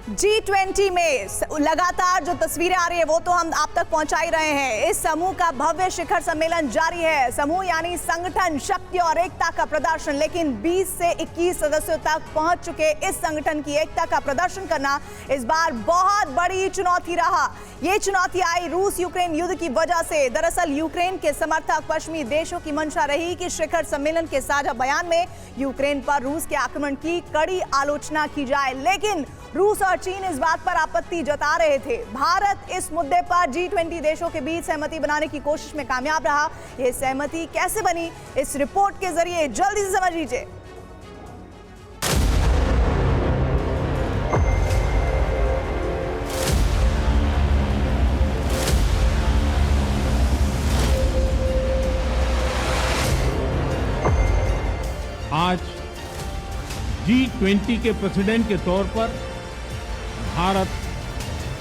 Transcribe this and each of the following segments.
G20 में लगातार जो तस्वीरें आ रही है वो तो हम आप तक पहुंचा ही रहे हैं। इस समूह का भव्य शिखर सम्मेलन जारी है। समूह यानी संगठन, शक्ति और एकता का प्रदर्शन। लेकिन 20 से 21 सदस्यों तक पहुंच चुके इस संगठन की एकता का प्रदर्शन करना इस बार बहुत बड़ी चुनौती रहा। ये चुनौती आई रूस यूक्रेन युद्ध की वजह से। दरअसल यूक्रेन के समर्थक पश्चिमी देशों की मंशा रही कि शिखर सम्मेलन के साझा बयान में यूक्रेन पर रूस के आक्रमण की कड़ी आलोचना की जाए। लेकिन रूस और चीन इस बात पर आपत्ति जता रहे थे। भारत इस मुद्दे पर G20 देशों के बीच सहमति बनाने की कोशिश में कामयाब रहा। यह सहमति कैसे बनी, इस रिपोर्ट के जरिए जल्दी से समझ लीजिए। आज G20 के प्रेसिडेंट के तौर पर भारत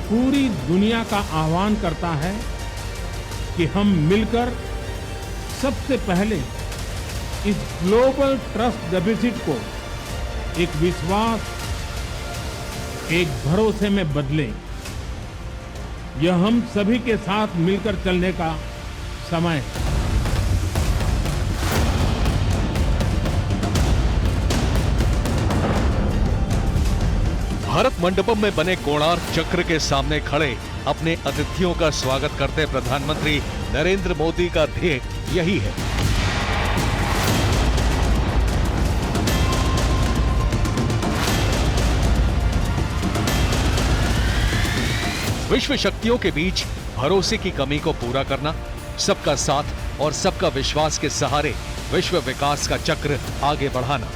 पूरी दुनिया का आह्वान करता है कि हम मिलकर सबसे पहले इस ग्लोबल ट्रस्ट डेफिसिट को एक विश्वास, एक भरोसे में बदलें। यह हम सभी के साथ मिलकर चलने का समय है। भारत मंडपम में बने कोणार्क चक्र के सामने खड़े अपने अतिथियों का स्वागत करते प्रधानमंत्री नरेंद्र मोदी का ध्येय यही है। विश्व शक्तियों के बीच भरोसे की कमी को पूरा करना, सबका साथ और सबका विश्वास के सहारे विश्व विकास का चक्र आगे बढ़ाना।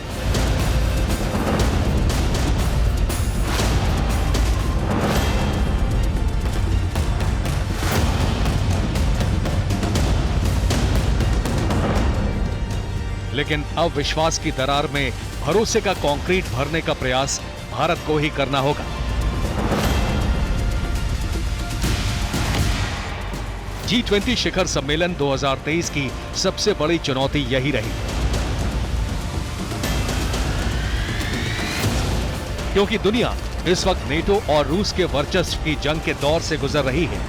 लेकिन अब विश्वास की दरार में भरोसे का कंक्रीट भरने का प्रयास भारत को ही करना होगा। G20 शिखर सम्मेलन 2023 की सबसे बड़ी चुनौती यही रही, क्योंकि दुनिया इस वक्त नेटो और रूस के वर्चस्व की जंग के दौर से गुजर रही है।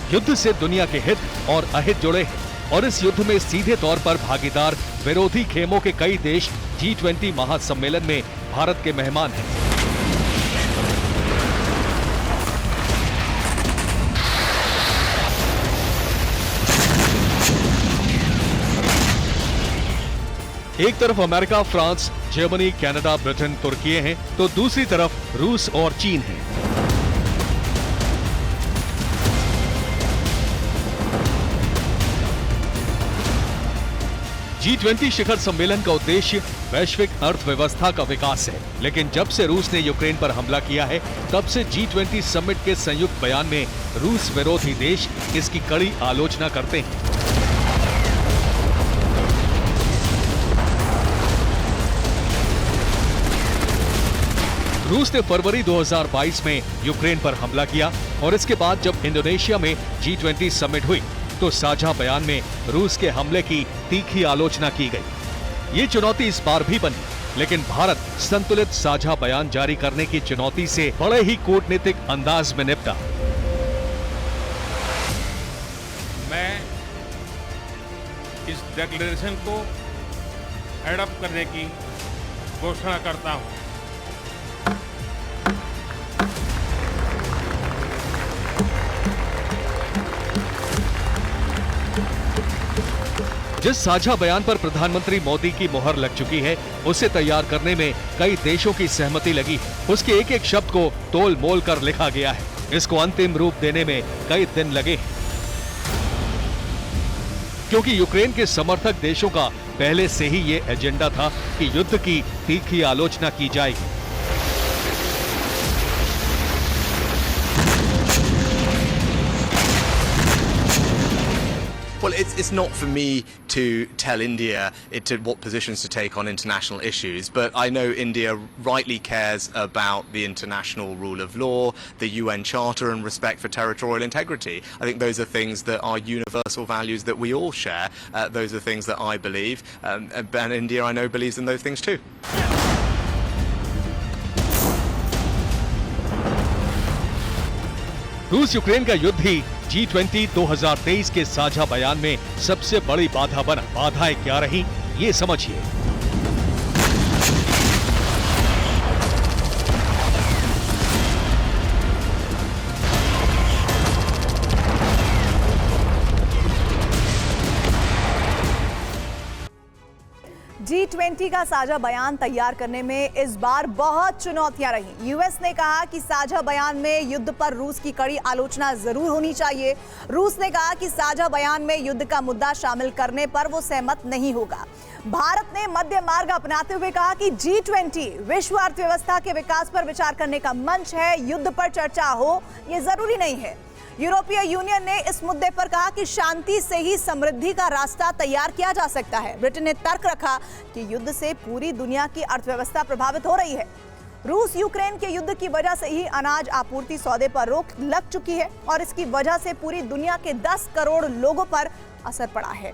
युद्ध से दुनिया के हित और अहित जुड़े हैं और इस युद्ध में सीधे तौर पर भागीदार विरोधी खेमों के कई देश G20 महासम्मेलन में भारत के मेहमान हैं। एक तरफ America, France, Germany, Canada, Britain, तुर्की हैं, तो दूसरी तरफ रूस और चीन है। G20 शिखर सम्मेलन का उद्देश्य वैश्विक अर्थव्यवस्था का विकास है, लेकिन जब से रूस ने यूक्रेन पर हमला किया है, तब से G20 समिट के संयुक्त बयान में रूस विरोधी देश इसकी कड़ी आलोचना करते हैं। रूस ने फरवरी 2022 में यूक्रेन पर हमला किया और इसके बाद जब इंडोनेशिया में G20 समिट हुई तो साझा बयान में रूस के हमले की तीखी आलोचना की गई। ये चुनौती इस बार भी बनी, लेकिन भारत संतुलित साझा बयान जारी करने की चुनौती से बड़े ही कूटनीतिक अंदाज में निपटा। मैं इस डिक्लेरेशन को एडॉप्ट करने की घोषणा करता हूं। जिस साझा बयान पर प्रधानमंत्री मोदी की मुहर लग चुकी है, उसे तैयार करने में कई देशों की सहमति लगी। उसके एक एक शब्द को तोल मोल कर लिखा गया है। इसको अंतिम रूप देने में कई दिन लगे, क्योंकि यूक्रेन के समर्थक देशों का पहले से ही ये एजेंडा था कि युद्ध की तीखी आलोचना की जाएगी। Well, it's not for me to tell India what positions to take on international issues, but I know India rightly cares about the international rule of law, the UN Charter, and respect for territorial integrity. I think those are things that are universal values that we all share. Those are things that I believe, and India, I know, believes in those things too. रूस Ukraine का युद्ध ही G20 2023 के साझा बयान में सबसे बड़ी बाधा बना। बाधाएं क्या रही, ये समझिए। G20 का साझा बयान तैयार करने में इस बार बहुत चुनौतियां रही। यूएस ने कहा कि साझा बयान में युद्ध पर रूस की कड़ी आलोचना जरूर होनी चाहिए। रूस ने कहा कि साझा बयान में युद्ध का मुद्दा शामिल करने पर वो सहमत नहीं होगा। भारत ने मध्य मार्ग अपनाते हुए कहा कि G20 विश्व अर्थव्यवस्था के विकास पर विचार करने का मंच है, युद्ध पर चर्चा हो ये जरूरी नहीं है। यूरोपीय यूनियन ने इस मुद्दे पर कहा कि शांति से ही समृद्धि का रास्ता तैयार किया जा सकता है। ब्रिटेन ने तर्क रखा कि युद्ध से पूरी दुनिया की अर्थव्यवस्था प्रभावित हो रही है। रूस यूक्रेन के युद्ध की वजह से ही अनाज आपूर्ति सौदे पर रोक लग चुकी है और इसकी वजह से पूरी दुनिया के 10 करोड़ लोगों पर असर पड़ा है।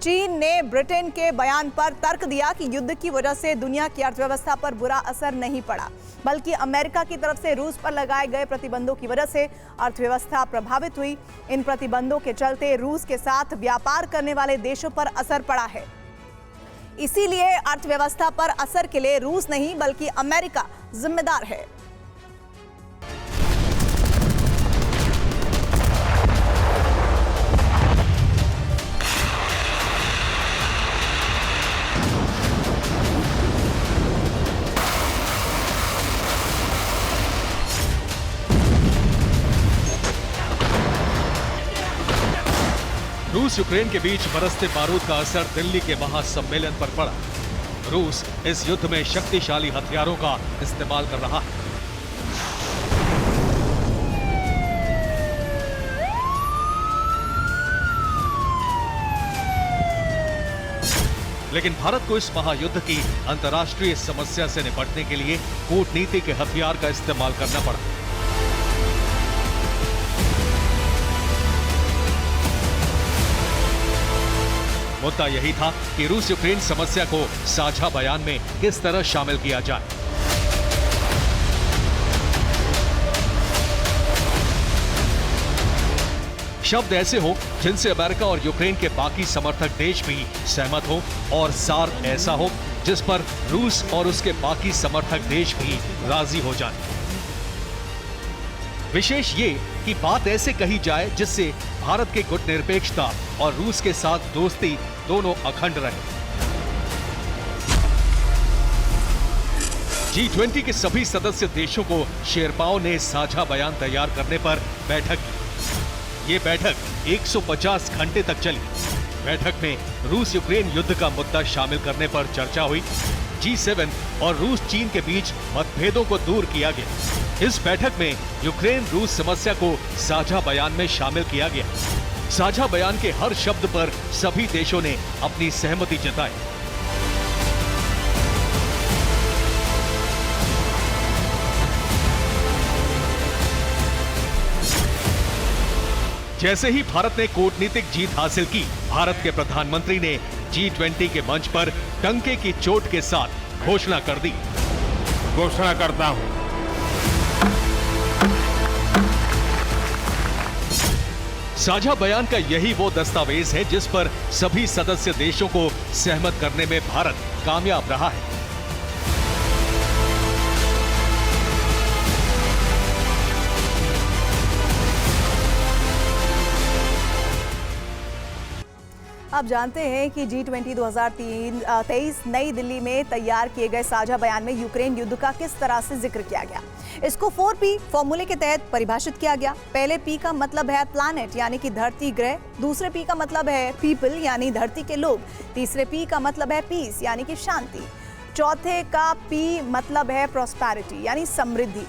चीन ने ब्रिटेन के बयान पर तर्क दिया कि युद्ध की वजह से दुनिया की अर्थव्यवस्था पर बुरा असर नहीं पड़ा, बल्कि अमेरिका की तरफ से रूस पर लगाए गए प्रतिबंधों की वजह से अर्थव्यवस्था प्रभावित हुई। इन प्रतिबंधों के चलते रूस के साथ व्यापार करने वाले देशों पर असर पड़ा है। इसीलिए अर्थव्यवस्था पर असर के लिए रूस नहीं बल्कि अमेरिका जिम्मेदार है। रूस यूक्रेन के बीच बरसते बारूद का असर दिल्ली के महासम्मेलन पर पड़ा। रूस इस युद्ध में शक्तिशाली हथियारों का इस्तेमाल कर रहा है। लेकिन भारत को इस महायुद्ध की अंतर्राष्ट्रीय समस्या से निपटने के लिए कूटनीति के हथियार का इस्तेमाल करना पड़ा। मुद्दा यही था कि रूस यूक्रेन समस्या को साझा बयान में किस तरह शामिल किया जाए। शब्द ऐसे हो जिनसे अमेरिका और यूक्रेन के बाकी समर्थक देश भी सहमत हो और सार ऐसा हो जिस पर रूस और उसके बाकी समर्थक देश भी राजी हो जाएं। विशेष ये कि बात ऐसे कही जाए जिससे भारत के गुटनिरपेक्षता और रूस के साथ दोस्ती दोनों अखंड रहे। G20 के सभी सदस्य देशों को शेरपाओं ने साझा बयान तैयार करने पर बैठक की। ये बैठक 150 घंटे तक चली। बैठक में रूस यूक्रेन युद्ध का मुद्दा शामिल करने पर चर्चा हुई। G7 और रूस चीन के बीच मतभेदों को दूर किया गया। इस बैठक में यूक्रेन रूस समस्या को साझा बयान में शामिल किया गया। साझा बयान के हर शब्द पर सभी देशों ने अपनी सहमति जताई। जैसे ही भारत ने कूटनीतिक जीत हासिल की, भारत के प्रधानमंत्री ने G20 के मंच पर डंके की चोट के साथ घोषणा कर दी। घोषणा करता हूं, साझा बयान का यही वो दस्तावेज है जिस पर सभी सदस्य देशों को सहमत करने में भारत कामयाब रहा है। आप जानते हैं कि G20 2023 नई दिल्ली में तैयार किए गए साझा बयान में यूक्रेन युद्ध का किस तरह से जिक्र किया गया। इसको 4P फॉर्मूले के तहत परिभाषित किया गया। पहले P का मतलब है प्लैनेट यानी कि धरती ग्रह, दूसरे P का मतलब है पीपल यानी धरती के लोग, तीसरे P का मतलब है पीस यानी कि शांति, चौथे का P मतलब है प्रॉस्पेरिटी यानी समृद्धि।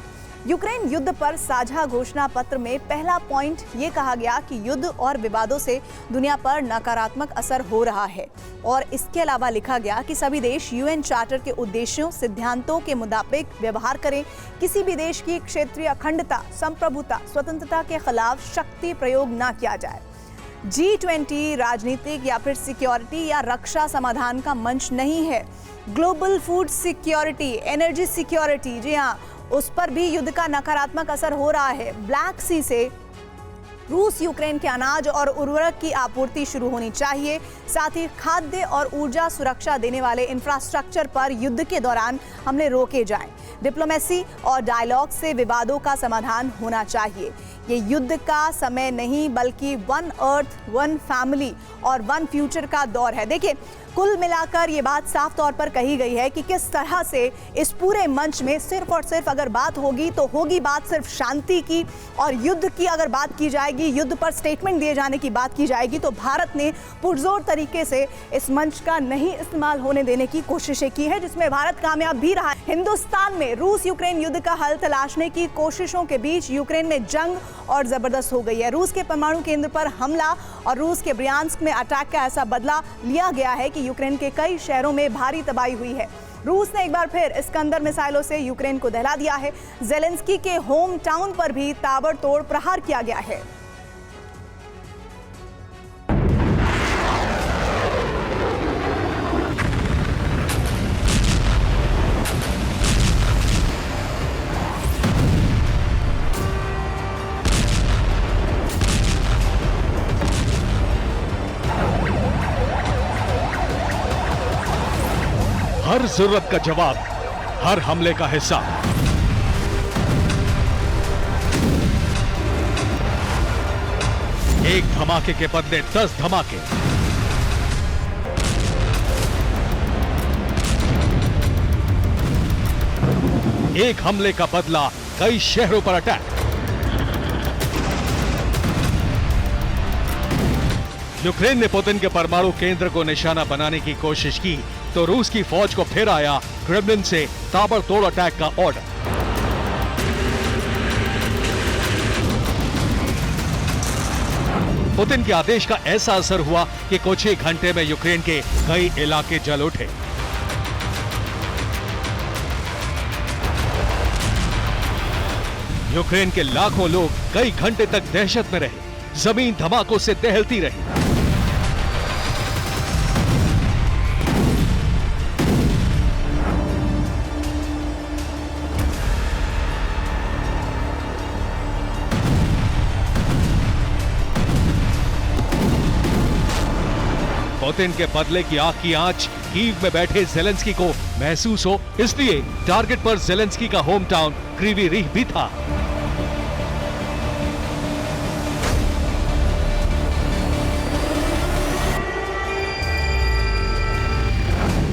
यूक्रेन युद्ध पर साझा घोषणा पत्र में पहला पॉइंट ये कहा गया कि युद्ध और विवादों से दुनिया पर नकारात्मक असर हो रहा है और इसके अलावा लिखा गया कि सभी देश यूएन चार्टर के उद्देश्यों सिद्धांतों के मुताबिक व्यवहार करें, किसी भी देश की क्षेत्रीय अखंडता, संप्रभुता, स्वतंत्रता के खिलाफ शक्ति प्रयोग न किया जाए। G20 राजनीतिक या फिर सिक्योरिटी या रक्षा समाधान का मंच नहीं है। Global food security, energy security, जी हाँ, उस पर भी युद्ध का नकारात्मक असर हो रहा है। ब्लैक सी से रूस यूक्रेन के अनाज और उर्वरक की आपूर्ति शुरू होनी चाहिए। साथ ही खाद्य और ऊर्जा सुरक्षा देने वाले इंफ्रास्ट्रक्चर पर युद्ध के दौरान हमले रोके जाएं। डिप्लोमेसी और डायलॉग से विवादों का समाधान होना चाहिए। ये युद्ध का समय नहीं बल्कि वन अर्थ, वन फैमिली और वन फ्यूचर का दौर है। देखिए, कुल मिलाकर ये बात साफ तौर पर कही गई है कि किस तरह से इस पूरे मंच में सिर्फ और सिर्फ अगर बात होगी तो होगी बात सिर्फ शांति की, और युद्ध की अगर बात की जाएगी, युद्ध पर स्टेटमेंट दिए जाने की बात की जाएगी तो भारत ने पुरजोर तरीके से इस मंच का नहीं इस्तेमाल होने देने की कोशिशें की है, जिसमें भारत कामयाब भी रहा है। हिंदुस्तान में रूस यूक्रेन युद्ध का हल तलाशने की कोशिशों के बीच यूक्रेन में जंग और जबरदस्त हो गई है। रूस के परमाणु केंद्र पर हमला और रूस के ब्रियांस्क में अटैक का ऐसा बदला लिया गया है कि यूक्रेन के कई शहरों में भारी तबाही हुई है। रूस ने एक बार फिर इस्कंदर मिसाइलों से यूक्रेन को दहला दिया है। जेलेंस्की के होम टाउन पर भी ताबड़तोड़ प्रहार किया गया है। हर जरूरत का जवाब, हर हमले का हिस्सा। एक धमाके के बदले 10 धमाके। एक हमले का बदला कई शहरों पर अटैक। यूक्रेन ने पुतिन के परमाणु केंद्र को निशाना बनाने की कोशिश की तो रूस की फौज को फिर आया क्रेमलिन से ताबड़तोड़ अटैक का ऑर्डर। पुतिन के आदेश का ऐसा असर हुआ कि कुछ ही घंटे में यूक्रेन के कई इलाके जल उठे। यूक्रेन के लाखों लोग कई घंटे तक दहशत में रहे, जमीन धमाकों से दहलती रही। पुतिन के बदले की आग की आंच कीव में बैठे जेलेंस्की को महसूस हो, इसलिए टारगेट पर जेलेंस्की का होम टाउन क्रीवी रीह भी था।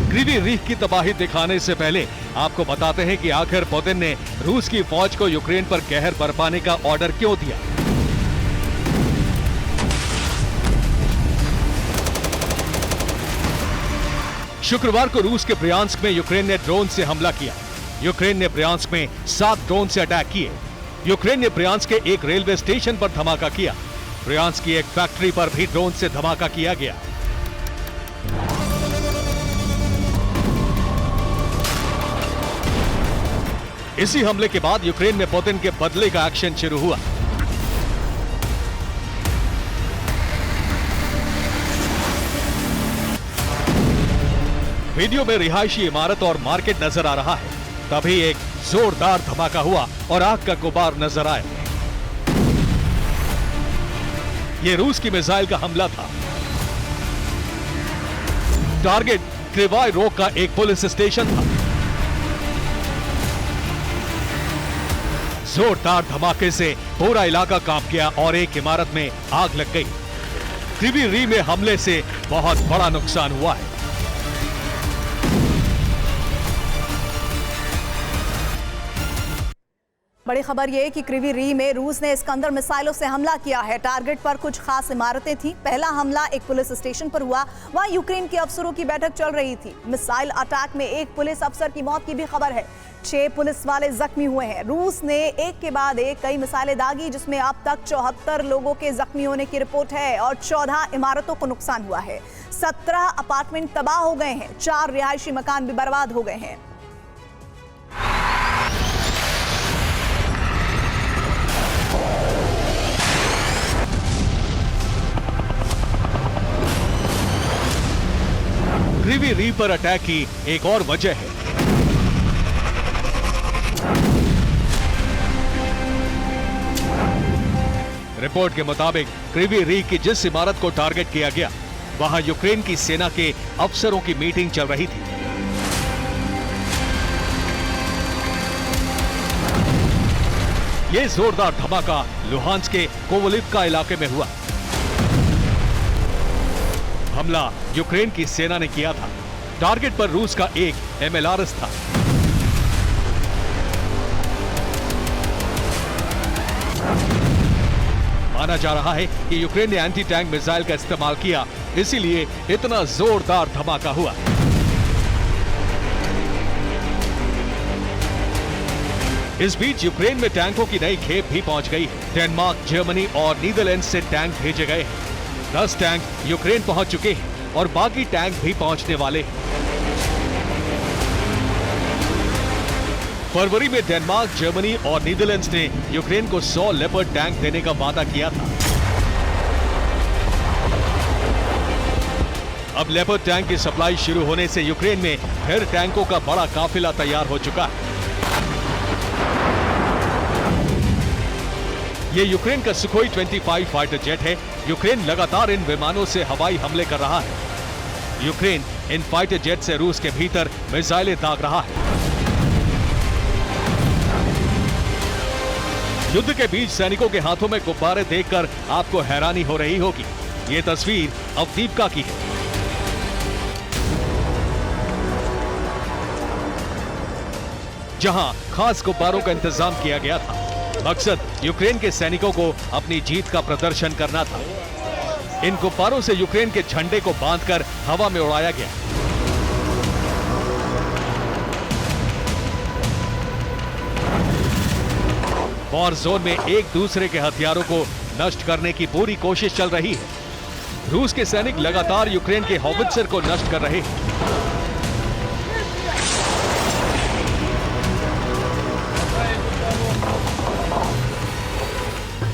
क्रीवी रीह की तबाही दिखाने से पहले आपको बताते हैं कि आखिर पुतिन ने रूस की फौज को यूक्रेन पर कहर बरपाने का ऑर्डर क्यों दिया। शुक्रवार को रूस के ब्रियांस्क में यूक्रेन ने ड्रोन से हमला किया। यूक्रेन ने ब्रियांस्क में 7 ड्रोन से अटैक किए। यूक्रेन ने ब्रियांस्क के एक रेलवे स्टेशन पर धमाका किया। ब्रियांस्क की एक फैक्ट्री पर भी ड्रोन से धमाका किया गया। इसी हमले के बाद यूक्रेन में पुतिन के बदले का एक्शन शुरू हुआ। वीडियो में रिहायशी इमारत और मार्केट नजर आ रहा है। तभी एक जोरदार धमाका हुआ और आग का गुबार नजर आया। यह रूस की मिसाइल का हमला था। टारगेट क्रिवाई रोग का एक पुलिस स्टेशन था। जोरदार धमाके से पूरा इलाका कांप गया और एक इमारत में आग लग गई। क्रीवी रीह में हमले से बहुत बड़ा नुकसान हुआ है। बड़ी खबर ये कि क्रीवी री में रूस ने इस्कंदर मिसाइलों से हमला किया है। टारगेट पर कुछ खास इमारतें थी। पहला हमला एक पुलिस स्टेशन पर हुआ, वहां यूक्रेन के अफसरों की बैठक चल रही थी। मिसाइल अटैक में एक पुलिस अफसर की मौत की भी खबर है। 6 पुलिस वाले जख्मी हुए हैं। रूस ने एक के बाद एक कई मिसाइलें दागी, जिसमें अब तक 74 लोगों के जख्मी होने की रिपोर्ट है और 14 इमारतों को नुकसान हुआ है। 17 अपार्टमेंट तबाह हो गए हैं। 4 रिहायशी मकान भी बर्बाद हो गए हैं। क्रीवी री पर अटैक की एक और वजह है। रिपोर्ट के मुताबिक क्रीवी री की जिस इमारत को टारगेट किया गया, वहां यूक्रेन की सेना के अफसरों की मीटिंग चल रही थी। यह जोरदार धमाका लुहांस्क के कोवलिवका इलाके में हुआ। हमला यूक्रेन की सेना ने किया था। टारगेट पर रूस का एक MLRS था। माना जा रहा है कि यूक्रेन ने एंटी टैंक मिसाइल का इस्तेमाल किया, इसीलिए इतना जोरदार धमाका हुआ। इस बीच यूक्रेन में टैंकों की नई खेप भी पहुंच गई है। डेनमार्क, जर्मनी और नीदरलैंड से टैंक भेजे गए हैं। 10 टैंक यूक्रेन पहुंच चुके हैं और बाकी टैंक भी पहुंचने वाले हैं। फरवरी में डेनमार्क, जर्मनी और नीदरलैंड्स ने यूक्रेन को 100 लेपर्ड टैंक देने का वादा किया था। अब लेपर्ड टैंक की सप्लाई शुरू होने से यूक्रेन में फिर टैंकों का बड़ा काफिला तैयार हो चुका है। ये यूक्रेन का सुखोई 25 फाइटर जेट है। यूक्रेन लगातार इन विमानों से हवाई हमले कर रहा है। यूक्रेन इन फाइटर जेट से रूस के भीतर मिसाइलें दाग रहा है। युद्ध के बीच सैनिकों के हाथों में गुब्बारे देखकर आपको हैरानी हो रही होगी। ये तस्वीर अवदीपका की है। जहां खास गुब्बारों का इंतजाम किया गया था। मकसद यूक्रेन के सैनिकों को अपनी जीत का प्रदर्शन करना था। इन गुब्बारों से यूक्रेन के झंडे को बांधकर हवा में उड़ाया गया। वॉर जोन में एक दूसरे के हथियारों को नष्ट करने की पूरी कोशिश चल रही है। रूस के सैनिक लगातार यूक्रेन के हॉवित्जर को नष्ट कर रहे हैं।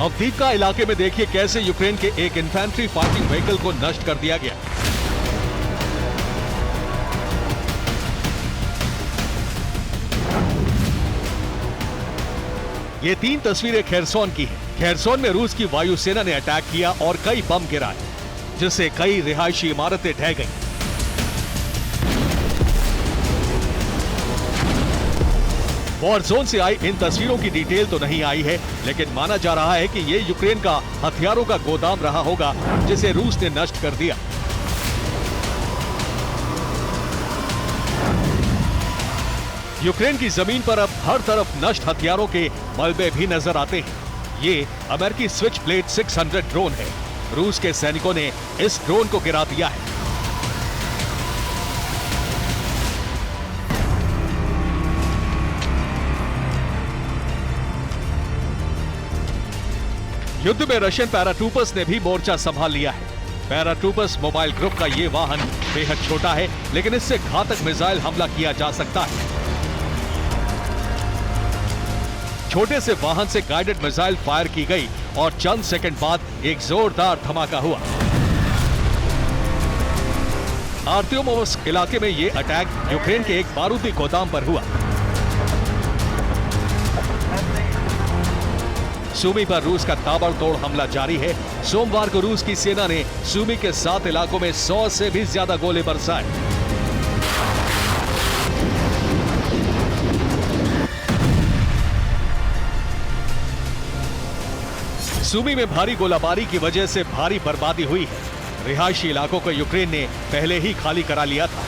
अवदीपका इलाके में देखिए कैसे यूक्रेन के एक इन्फेंट्री फाइटिंग व्हीकल को नष्ट कर दिया गया। ये 3 तस्वीरें खेरसोन की हैं। खेरसोन में रूस की वायुसेना ने अटैक किया और कई बम गिराए, जिससे कई रिहायशी इमारतें ढह गईं। वॉर जोन से आई इन तस्वीरों की डिटेल तो नहीं आई है, लेकिन माना जा रहा है कि ये यूक्रेन का हथियारों का गोदाम रहा होगा, जिसे रूस ने नष्ट कर दिया। यूक्रेन की जमीन पर अब हर तरफ नष्ट हथियारों के मलबे भी नजर आते हैं। ये अमेरिकी स्विच ब्लेड 600 ड्रोन है। रूस के सैनिकों ने इस ड्रोन को गिरा दिया है। युद्ध में रशियन पैराट्रूपर्स ने भी मोर्चा संभाल लिया है। पैराट्रूपर्स मोबाइल ग्रुप का ये वाहन बेहद छोटा है, लेकिन इससे घातक मिसाइल हमला किया जा सकता है। छोटे से वाहन से गाइडेड मिसाइल फायर की गई और चंद सेकंड बाद एक जोरदार धमाका हुआ। आर्त्योमोव्स्क इलाके में ये अटैक यूक्रेन के एक बारूदी गोदाम पर हुआ। सूमी पर रूस का ताबड़तोड़ हमला जारी है। सोमवार को रूस की सेना ने सूमी के 7 इलाकों में 100 से भी ज्यादा गोले बरसाए। सूमी में भारी गोलाबारी की वजह से भारी बर्बादी हुई है। रिहायशी इलाकों को यूक्रेन ने पहले ही खाली करा लिया था।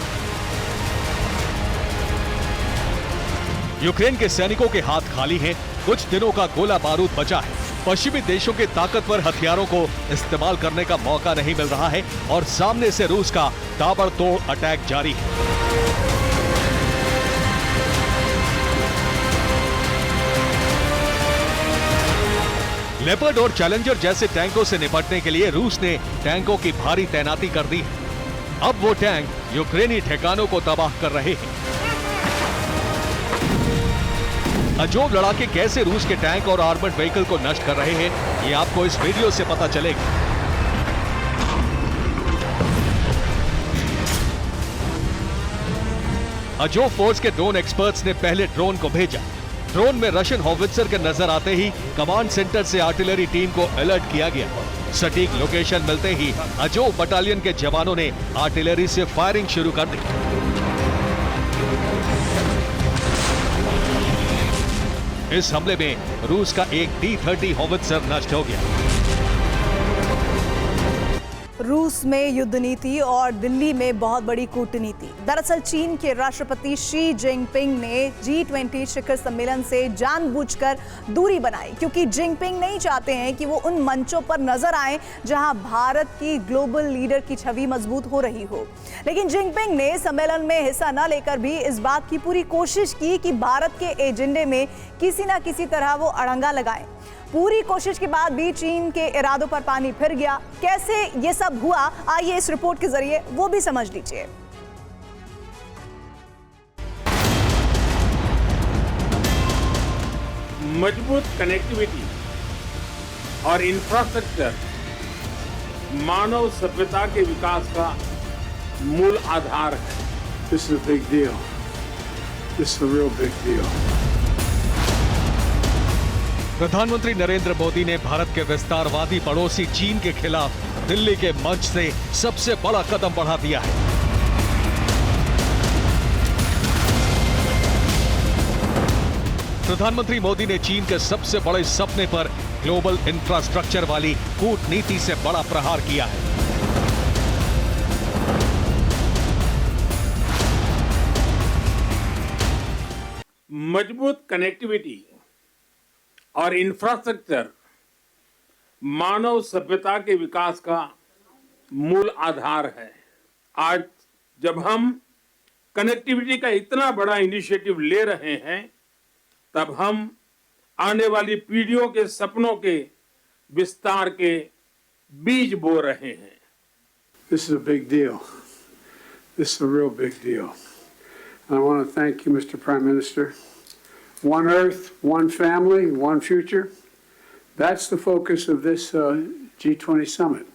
यूक्रेन के सैनिकों के हाथ खाली हैं। कुछ दिनों का गोला बारूद बचा है। पश्चिमी देशों के ताकतवर हथियारों को इस्तेमाल करने का मौका नहीं मिल रहा है और सामने से रूस का ताबड़तोड़ अटैक जारी है। लेपर्ड और चैलेंजर जैसे टैंकों से निपटने के लिए रूस ने टैंकों की भारी तैनाती कर दी है। अब वो टैंक यूक्रेनी ठिकानों को तबाह कर रहे हैं। अजोब लड़ाके कैसे रूस के टैंक और आर्मर्ड व्हीकल को नष्ट कर रहे हैं, ये आपको इस वीडियो से पता चलेगा। अजोब फोर्स के ड्रोन एक्सपर्ट्स ने पहले ड्रोन को भेजा। ड्रोन में रशियन हॉवित्जर के नजर आते ही कमांड सेंटर से आर्टिलरी टीम को अलर्ट किया गया। सटीक लोकेशन मिलते ही अजोब बटालियन के जवानों ने आर्टिलरी से फायरिंग शुरू कर दी। इस हमले में रूस का एक D-30 हॉवित्जर नष्ट हो गया। रूस में युद्ध नीति और दिल्ली में बहुत बड़ी कूटनीति। दरअसल चीन के राष्ट्रपति शी जिनपिंग ने G20 शिखर सम्मेलन से जानबूझकर दूरी बनाई, क्योंकि जिनपिंग नहीं चाहते हैं कि वो उन मंचों पर नजर आएं जहां भारत की ग्लोबल लीडर की छवि मजबूत हो रही हो। लेकिन जिनपिंग ने सम्मेलन में हिस्सा न लेकर भी इस बात की पूरी कोशिश की कि भारत के एजेंडे में किसी न किसी तरह वो अड़ंगा लगाएं। पूरी कोशिश के बाद भी चीन के इरादों पर पानी फिर गया। कैसे ये सब हुआ, आइए इस रिपोर्ट के जरिए वो भी समझ लीजिए। मजबूत कनेक्टिविटी और इंफ्रास्ट्रक्चर मानव सभ्यता के विकास का मूल आधार है। This is a big deal. This is a real big deal. प्रधानमंत्री नरेंद्र मोदी ने भारत के विस्तारवादी पड़ोसी चीन के खिलाफ दिल्ली के मंच से सबसे बड़ा कदम बढ़ा दिया है। प्रधानमंत्री मोदी ने चीन के सबसे बड़े सपने पर ग्लोबल इंफ्रास्ट्रक्चर वाली कूटनीति से बड़ा प्रहार किया है। मजबूत कनेक्टिविटी और इंफ्रास्ट्रक्चर मानव सभ्यता के विकास का मूल आधार है। आज जब हम कनेक्टिविटी का इतना बड़ा इनिशिएटिव ले रहे हैं, तब हम आने वाली पीढ़ियों के सपनों के विस्तार के बीज बो रहे हैं। This is a big deal. This is a real big deal. And I want to thank you, Mr. Prime Minister. One Earth, one family, one future. That's the focus of this G20 summit.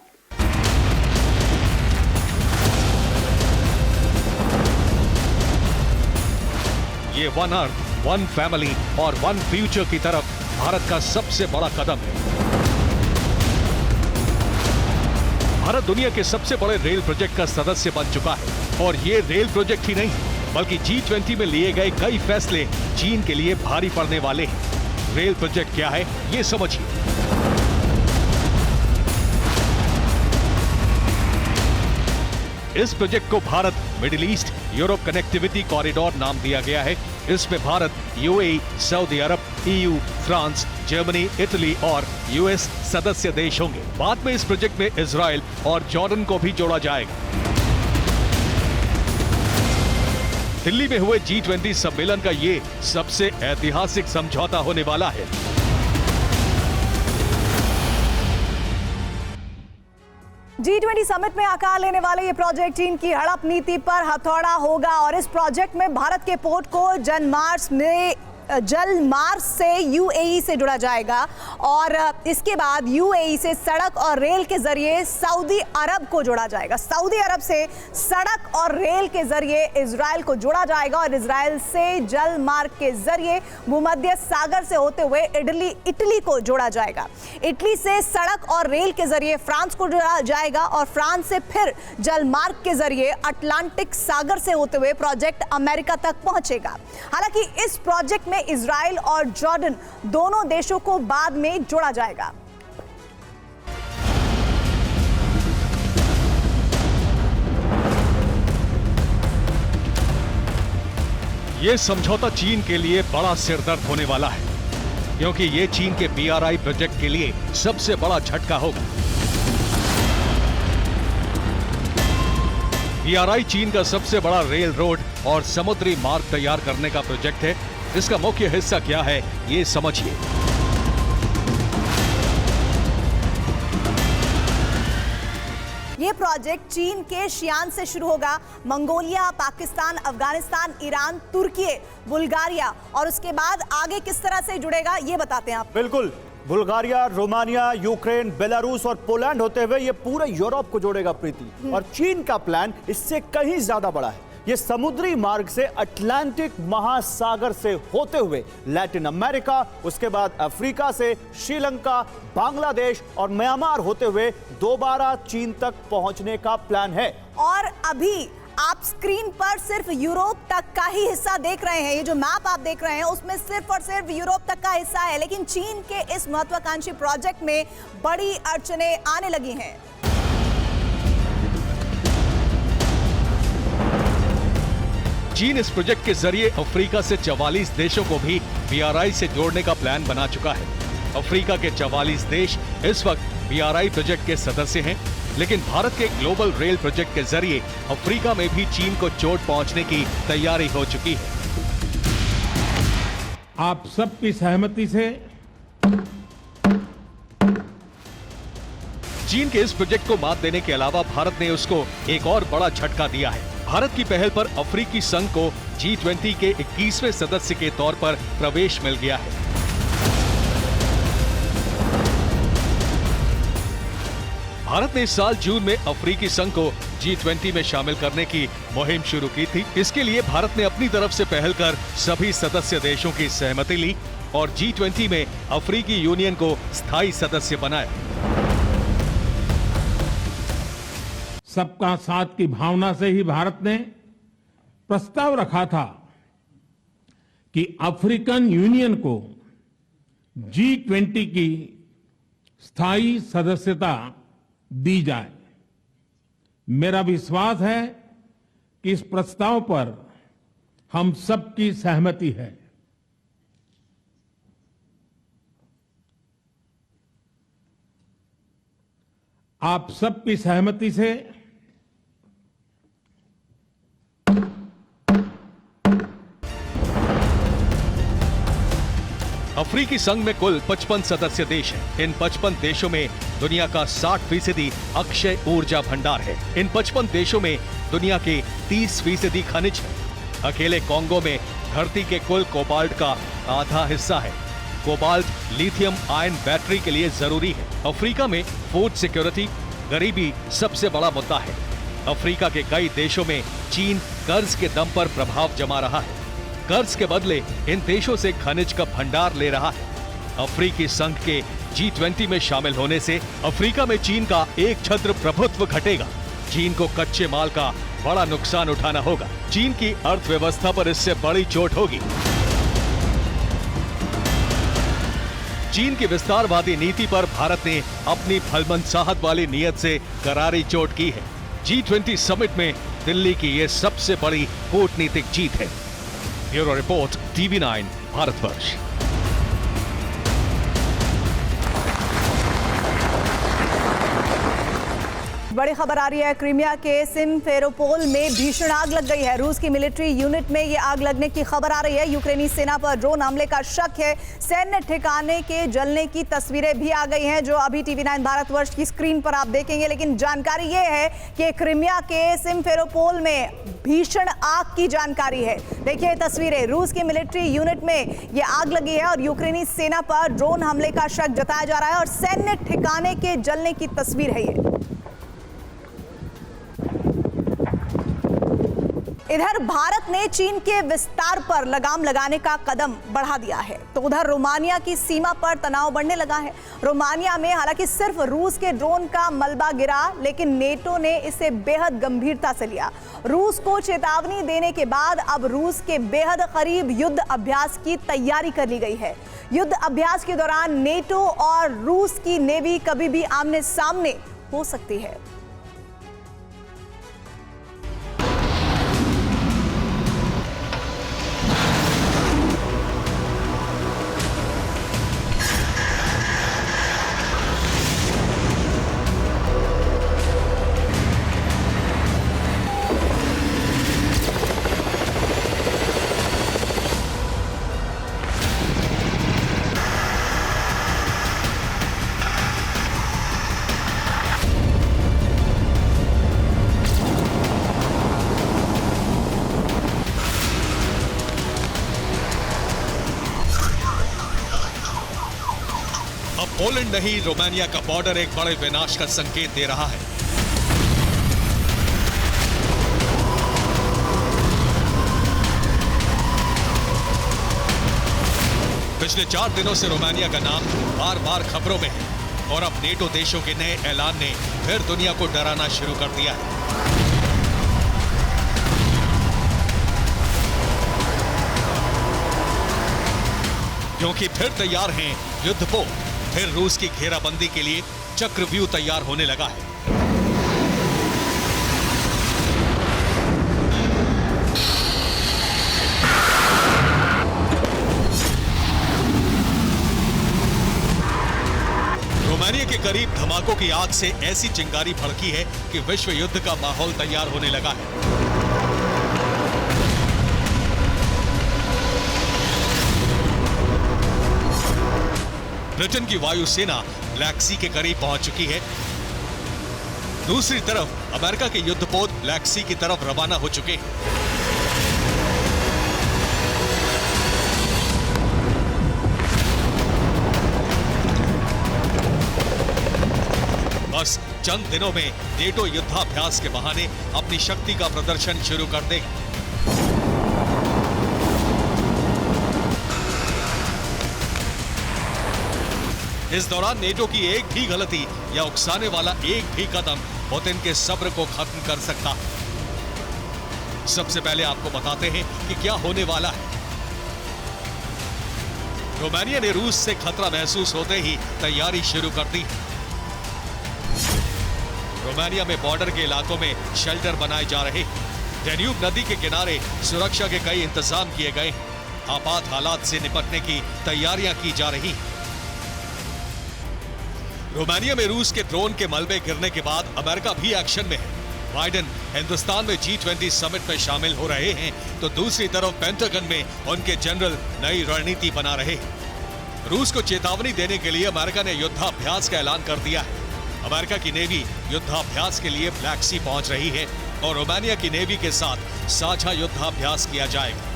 ये one earth, one family और one future की तरफ भारत का सबसे बड़ा कदम है। भारत दुनिया के सबसे बड़े रेल प्रोजेक्ट का सदस्य बन चुका है और ये रेल प्रोजेक्ट ही नहीं बल्कि G20 में लिए गए कई फैसले चीन के लिए भारी पड़ने वाले हैं। रेल प्रोजेक्ट क्या है, ये समझिए। इस प्रोजेक्ट को Bharat middle east Europe connectivity corridor नाम दिया गया है। इसमें भारत, UAE, सऊदी अरब, EU, फ्रांस, जर्मनी, इटली और US सदस्य देश होंगे। बाद में इस प्रोजेक्ट में इजराइल और जॉर्डन को भी जोड़ा जाएगा। दिल्ली में हुए G20 सम्मेलन का ये सबसे ऐतिहासिक समझौता होने वाला है। G20 समिट में आकार लेने वाले ये प्रोजेक्ट चीन की हड़प नीति पर हथौड़ा होगा और इस प्रोजेक्ट में भारत के पोर्ट को जल मार्ग से UAE से जुड़ा जाएगा और इसके बाद UAE से सड़क और रेल के जरिए सऊदी अरब को जोड़ा जाएगा। सऊदी अरब से सड़क और रेल के जरिए इजराइल को जोड़ा जाएगा और इजराइल से जल मार्ग के जरिए भूमध्य सागर से होते हुए इटली को जोड़ा जाएगा। इटली से सड़क और रेल के जरिए फ्रांस को जोड़ा जाएगा और फ्रांस से फिर जल मार्ग के जरिए अटलांटिक सागर से होते हुए प्रोजेक्ट अमेरिका तक पहुंचेगा। हालांकि इस प्रोजेक्ट में इजराइल और जॉर्डन दोनों देशों को बाद में जोड़ा जाएगा। यह समझौता चीन के लिए बड़ा सिरदर्द होने वाला है। क्योंकि ये चीन के BRI प्रोजेक्ट के लिए सबसे बड़ा झटका होगा। BRI चीन का सबसे बड़ा रेल रोड और समुद्री मार्ग तैयार करने का प्रोजेक्ट है। इसका मुख्य हिस्सा क्या है, ये समझिए। ये प्रोजेक्ट चीन के शियान से शुरू होगा। मंगोलिया, पाकिस्तान, अफगानिस्तान, ईरान, तुर्की, बुल्गारिया और उसके बाद आगे किस तरह से जुड़ेगा ये बताते हैं आप। बिल्कुल, बुल्गारिया, रोमानिया, यूक्रेन, बेलारूस और पोलैंड होते हुए ये पूरे यूरोप को जोड़ेगा प्रीति। और चीन का प्लान इससे कहीं ज्यादा बड़ा है। ये समुद्री मार्ग से अटलांटिक महासागर से होते हुए लैटिन अमेरिका, उसके बाद अफ्रीका से श्रीलंका, बांग्लादेश और म्यांमार होते हुए दोबारा चीन तक पहुंचने का प्लान है। और अभी आप स्क्रीन पर सिर्फ यूरोप तक का ही हिस्सा देख रहे हैं। ये जो मैप आप देख रहे हैं उसमें सिर्फ और सिर्फ यूरोप तक का हिस्सा है, लेकिन चीन के इस महत्वाकांक्षी प्रोजेक्ट में बड़ी अड़चनें आने लगी हैं। चीन इस प्रोजेक्ट के जरिए अफ्रीका से 44 देशों को भी BRI से जोड़ने का प्लान बना चुका है। अफ्रीका के 44 देश इस वक्त BRI प्रोजेक्ट के सदस्य हैं, लेकिन भारत के ग्लोबल रेल प्रोजेक्ट के जरिए अफ्रीका में भी चीन को चोट पहुंचने की तैयारी हो चुकी है। आप सबकी सहमति से चीन के इस प्रोजेक्ट को मात देने के अलावा भारत ने उसको एक और बड़ा झटका दिया है। भारत की पहल पर अफ्रीकी संघ को G20 के 21वें सदस्य के तौर पर प्रवेश मिल गया है। भारत ने इस साल जून में अफ्रीकी संघ को G20 में शामिल करने की मुहिम शुरू की थी। इसके लिए भारत ने अपनी तरफ से पहल कर सभी सदस्य देशों की सहमति ली और G20 में अफ्रीकी यूनियन को स्थायी सदस्य बनाया। सबका साथ की भावना से ही भारत ने प्रस्ताव रखा था कि अफ्रीकन यूनियन को G20 की स्थायी सदस्यता दी जाए। मेरा विश्वास है कि इस प्रस्ताव पर हम सबकी सहमति है। आप सबकी सहमति से अफ्रीकी संघ में कुल 55 सदस्य देश हैं। इन 55 देशों में दुनिया का 60% अक्षय ऊर्जा भंडार है। इन 55 देशों में दुनिया के 30% खनिज है। अकेले कोंगो में धरती के कुल कोबाल्ट का आधा हिस्सा है। कोबाल्ट लिथियम आयन बैटरी के लिए जरूरी है। अफ्रीका में फूड सिक्योरिटी, गरीबी सबसे बड़ा मुद्दा है। अफ्रीका के कई देशों में चीन कर्ज के दम पर प्रभाव जमा रहा है। कर्ज के बदले इन देशों से खनिज का भंडार ले रहा है। अफ्रीकी संघ के G20 में शामिल होने से अफ्रीका में चीन का एक छत्र प्रभुत्व घटेगा। चीन को कच्चे माल का बड़ा नुकसान उठाना होगा। चीन की अर्थव्यवस्था पर इससे बड़ी चोट होगी। चीन की विस्तारवादी नीति पर भारत ने अपनी भलमनसाहत वाली नीयत से करारी चोट की है। G20 समिट में दिल्ली की यह सबसे बड़ी कूटनीतिक जीत है। Bureau report, TV9 Bharatvarsh. बड़ी खबर आ रही है, क्रीमिया के सिमफेरोपोल में भीषण आग लग गई है। रूस की मिलिट्री यूनिट में ये आग लगने की खबर आ रही है। यूक्रेनी सेना पर ड्रोन हमले का शक है। सैन्य ठिकाने के जलने की तस्वीरें भी आ गई हैं जो अभी TV9 भारतवर्ष की स्क्रीन पर आप देखेंगे। लेकिन जानकारी ये है कि क्रीमिया के सिमफेरोपोल में भीषण आग की जानकारी है। देखिए तस्वीरें, रूस की मिलिट्री यूनिट में ये आग लगी है और यूक्रेनी सेना पर ड्रोन हमले का शक जताया जा रहा है और सैन्य ठिकाने के जलने की तस्वीर है ये। इधर भारत ने चीन के विस्तार पर लगाम लगाने का कदम बढ़ा दिया है, तो उधर रोमानिया की सीमा पर तनाव बढ़ने लगा है। रोमानिया में हालांकि सिर्फ रूस के ड्रोन का मलबा गिरा, लेकिन नेटो ने इसे बेहद गंभीरता से लिया। रूस को चेतावनी देने के बाद अब रूस के बेहद करीब युद्ध अभ्यास की तैयारी कर ली गई है। युद्ध अभ्यास के दौरान नेटो और रूस की नेवी कभी भी आमने सामने हो सकती है। पोलैंड नहीं, रोमानिया का बॉर्डर एक बड़े विनाश का संकेत दे रहा है। पिछले 4 दिनों से रोमानिया का नाम बार बार खबरों में है और अब नेटो देशों के नए ऐलान ने फिर दुनिया को डराना शुरू कर दिया है। क्योंकि फिर तैयार हैं युद्धपोत, फिर रूस की घेराबंदी के लिए चक्रव्यूह तैयार होने लगा है। रोमानिया के करीब धमाकों की आग से ऐसी चिंगारी भड़की है कि विश्व युद्ध का माहौल तैयार होने लगा है। ब्रिटेन की वायुसेना ब्लैक सी के करीब पहुंच चुकी है। दूसरी तरफ अमेरिका के युद्धपोत ब्लैक सी की तरफ रवाना हो चुके हैं। बस चंद दिनों में नेटो युद्धाभ्यास के बहाने अपनी शक्ति का प्रदर्शन शुरू कर देगा। इस दौरान नेटो की एक भी गलती या उकसाने वाला एक भी कदम पुतिन के सब्र को खत्म कर सकता है। सबसे पहले आपको बताते हैं कि क्या होने वाला है। रोमानिया ने रूस से खतरा महसूस होते ही तैयारी शुरू कर दी। रोमानिया में बॉर्डर के इलाकों में शेल्टर बनाए जा रहे। डेन्यूब नदी के किनारे सुरक्षा के कई इंतजाम किए गए। आपात हालात से निपटने की तैयारियां की जा रही। रोमानिया में रूस के ड्रोन के मलबे गिरने के बाद अमेरिका भी एक्शन में है। बाइडेन हिंदुस्तान में G20 समिट में शामिल हो रहे हैं, तो दूसरी तरफ पेंटागन में उनके जनरल नई रणनीति बना रहे हैं। रूस को चेतावनी देने के लिए अमेरिका ने युद्धाभ्यास का ऐलान कर दिया है। अमेरिका की नेवी युद्धाभ्यास के लिए ब्लैक सी पहुंच रही है और रोमानिया की नेवी के साथ साझा युद्धाभ्यास किया जाएगा।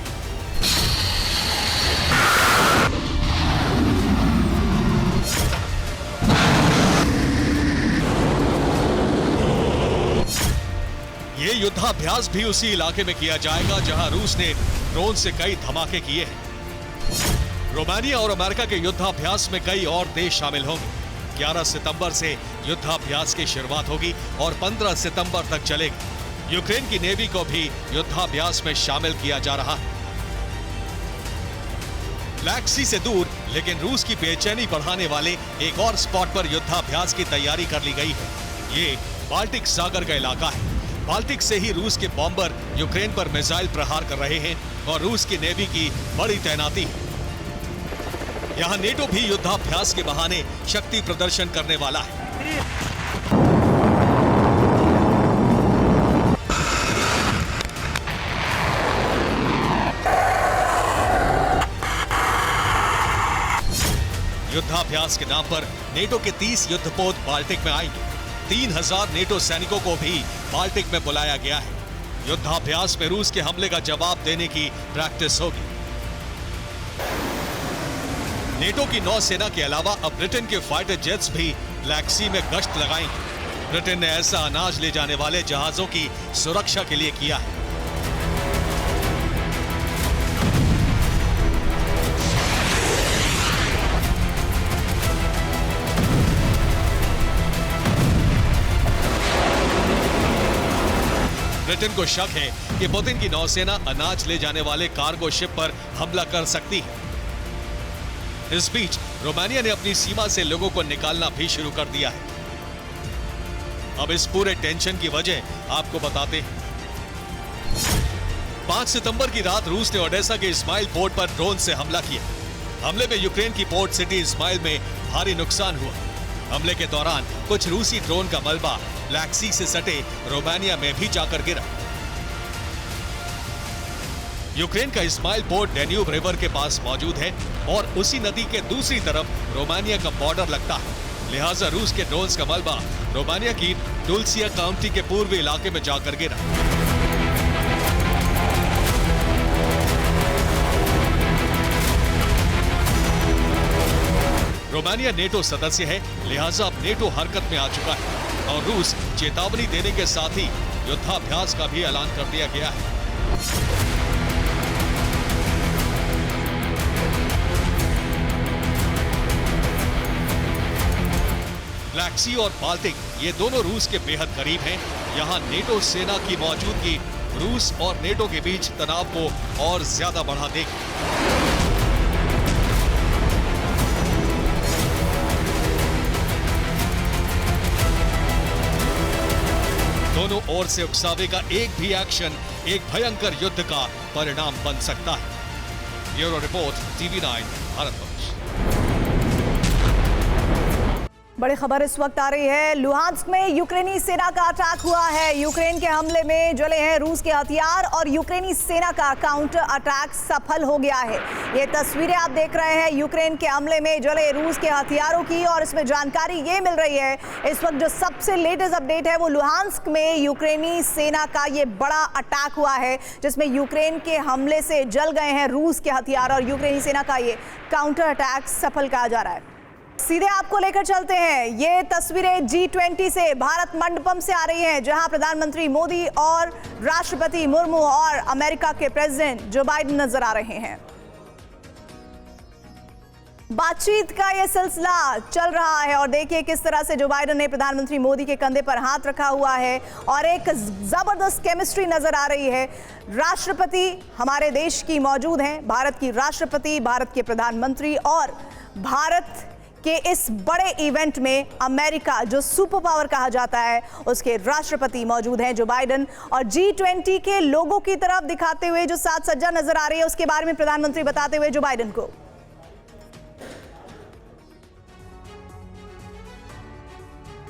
ये युद्धाभ्यास भी उसी इलाके में किया जाएगा जहां रूस ने ड्रोन से कई धमाके किए हैं। रोमानिया और अमेरिका के युद्धाभ्यास में कई और देश शामिल होंगे। 11 सितंबर से युद्धाभ्यास की शुरुआत होगी और 15 सितंबर तक चलेगी। यूक्रेन की नेवी को भी युद्धाभ्यास में शामिल किया जा रहा है। ब्लैक सी से दूर लेकिन रूस की बेचैनी बढ़ाने वाले एक और स्पॉट पर युद्धाभ्यास की तैयारी कर ली गई है। ये बाल्टिक सागर का इलाका है। बाल्टिक से ही रूस के बॉम्बर यूक्रेन पर मिसाइल प्रहार कर रहे हैं और रूस की नेवी की बड़ी तैनाती है। यहां नेटो भी युद्धाभ्यास के बहाने शक्ति प्रदर्शन करने वाला है। युद्धाभ्यास के नाम पर नेटो के 30 युद्धपोत बाल्टिक में आएंगे। 3000 नेटो सैनिकों को भी बाल्टिक में बुलाया गया है। युद्धाभ्यास में रूस के हमले का जवाब देने की प्रैक्टिस होगी। नेटो की नौसेना के अलावा अब ब्रिटेन के फाइटर जेट्स भी ब्लैक सी में गश्त लगाएंगे। ब्रिटेन ने ऐसा अनाज ले जाने वाले जहाजों की सुरक्षा के लिए किया है। ब्रिटेन को शक है कि पुतिन की नौसेना अनाज ले जाने वाले कार्गो शिप पर हमला कर सकती है। इस बीच रोमानिया ने अपनी सीमा से लोगों को निकालना भी शुरू कर दिया है। अब इस पूरे टेंशन की वजह आपको बताते हैं। 5 सितंबर की रात रूस ने ओडेसा के इस्माइल पोर्ट पर ड्रोन से हमला किया। हमले में यूक्रेन की पोर्ट सिटी इस्माइल में भारी नुकसान हुआ। हमले के दौरान कुछ रूसी ड्रोन का मलबा ब्लैक सी से सटे रोमानिया में भी जाकर गिरा। यूक्रेन का इस्माइल पोर्ट डेन्यूब रिवर के पास मौजूद है और उसी नदी के दूसरी तरफ रोमानिया का बॉर्डर लगता है। लिहाजा रूस के ड्रोन्स का मलबा रोमानिया की डुल्सिया काउंटी के पूर्वी इलाके में जाकर गिरा। रोमानिया नेटो सदस्य है, लिहाजा अब नेटो हरकत में आ चुका है और रूस चेतावनी देने के साथ ही युद्धाभ्यास का भी ऐलान कर दिया गया है। ब्लैक सी और बाल्टिक ये दोनों रूस के बेहद करीब हैं। यहाँ नेटो सेना की मौजूदगी रूस और नेटो के बीच तनाव को और ज्यादा बढ़ा देगी। दोनों ओर से उकसावे का एक भी एक्शन एक भयंकर युद्ध का परिणाम बन सकता है। Bureau report, TV9 Bharatvarsh. बड़ी खबर इस वक्त आ रही है। लुहांस्क में यूक्रेनी सेना का अटैक हुआ है। यूक्रेन के हमले में जले हैं रूस के हथियार और यूक्रेनी सेना का काउंटर अटैक सफल हो गया है। ये तस्वीरें आप देख रहे हैं यूक्रेन के हमले में जले रूस के हथियारों की, और इसमें जानकारी ये मिल रही है इस वक्त जो सबसे लेटेस्ट अपडेट है वो लुहांस्क में यूक्रेनी सेना का ये बड़ा अटैक हुआ है, जिसमें यूक्रेन के हमले से जल गए हैं रूस के हथियार और यूक्रेनी सेना का ये काउंटर अटैक सफल कहा जा रहा है। सीधे आपको लेकर चलते हैं। ये तस्वीरें G20 से भारत मंडपम से आ रही हैं, जहां प्रधानमंत्री मोदी और राष्ट्रपति मुर्मू और अमेरिका के प्रेसिडेंट जो बाइडेन नजर आ रहे हैं। बातचीत का ये सिलसिला चल रहा है और देखिए किस तरह से जो बाइडेन ने प्रधानमंत्री मोदी के कंधे पर हाथ रखा हुआ है और एक जबरदस्त केमिस्ट्री नजर आ रही है। राष्ट्रपति हमारे देश की मौजूद हैं, भारत की राष्ट्रपति, भारत के प्रधानमंत्री, और भारत कि इस बड़े इवेंट में अमेरिका जो सुपर पावर कहा जाता है उसके राष्ट्रपति मौजूद हैं जो बाइडेन, और G20 के लोगों की तरफ दिखाते हुए जो साज सज्जा नजर आ रही है उसके बारे में प्रधानमंत्री बताते हुए जो बाइडेन को।